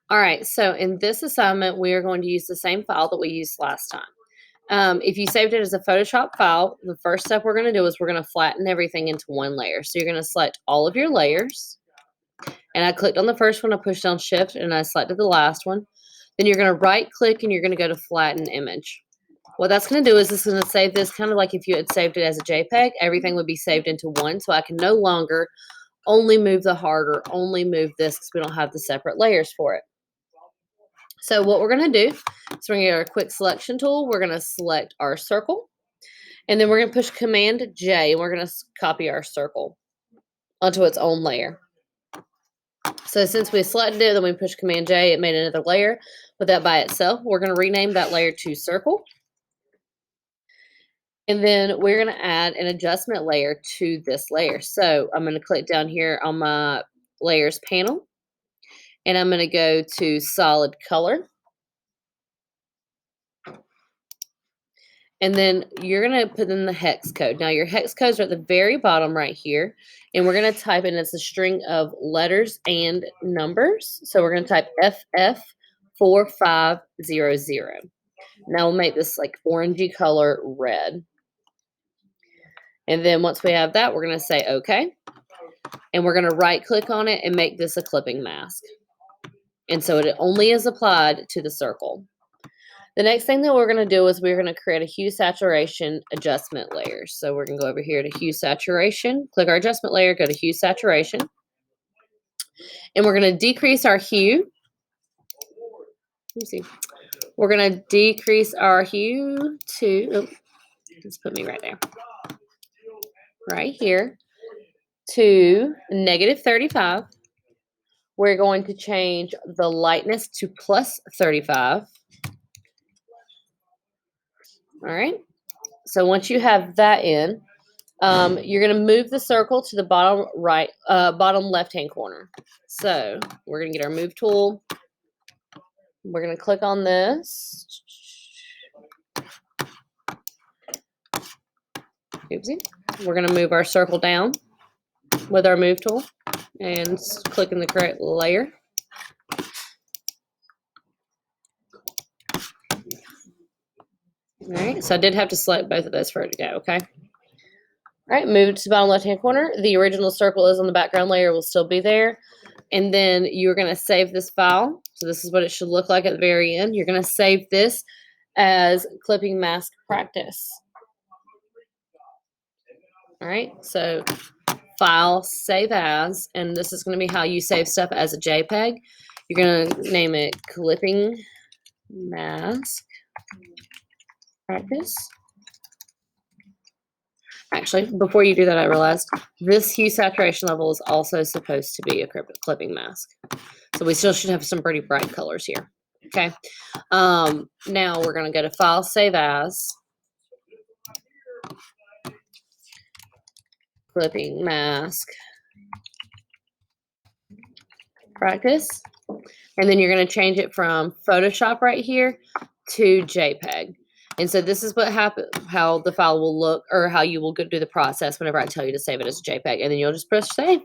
All right, so in this assignment, we are going to use the same file that we used last time. If you saved it as a Photoshop file, the first step we're going to do is we're going to flatten everything into one layer. So you're going to select all of your layers. And I clicked on the first one, I pushed down Shift, and I selected the last one. Then you're going to right click and you're going to go to Flatten Image. What that's going to do is it's going to save this kind of like if you had saved it as a JPEG, everything would be saved into one. So I can no longer only move the heart or only move this because we don't have the separate layers for it. So what we're going to do is we're going to get our quick selection tool. We're going to select our circle. And then we're going to push Command J. And we're going to copy our circle onto its own layer. So since we selected it, then we push Command J, it made another layer. With that by itself, we're going to rename that layer to Circle. And then we're going to add an adjustment layer to this layer. So I'm going to click down here on my Layers panel. And I'm going to go to Solid Color. And then you're going to put in the hex code. Now, your hex codes are at the very bottom right here. And we're going to type in, it's a string of letters and numbers. So we're going to type FF4500. Now we'll make this like orangey color red. And then once we have that, we're going to say OK. And we're going to right click on it and make this a clipping mask. And so it only is applied to the circle. The next thing that we're going to do is we're going to create a hue saturation adjustment layer. So we're going to go over here to hue saturation, click our adjustment layer, go to hue saturation. And we're going to decrease our hue. Let me see. We're going to decrease our hue to, let's put me right there. Right here to -35. We're going to change the lightness to +35. All right. So once you have that in, you're going to move the circle to the bottom right, bottom left-hand corner. So we're going to get our move tool. We're going to click on this. Oopsie. We're going to move our circle down with our move tool and click in the correct layer. All right, so I did have to select both of those for it to go, okay? All right, move it to the bottom left-hand corner. The original circle is on the background layer, will still be there. And then you're going to save this file. So this is what it should look like at the very end. You're going to save this as clipping mask practice. All right, so file, save as, and this is going to be how you save stuff as a JPEG. You're going to name it clipping mask practice. Actually, before you do that, I realized this hue saturation level is also supposed to be a clipping mask. So we still should have some pretty bright colors here. Okay. Now we're going to go to File, Save As. Clipping mask. Practice. And then you're going to change it from Photoshop right here to JPEG. And so this is what happens, how the file will look, or how you will do the process whenever I tell you to save it as a JPEG. And then you'll just press save.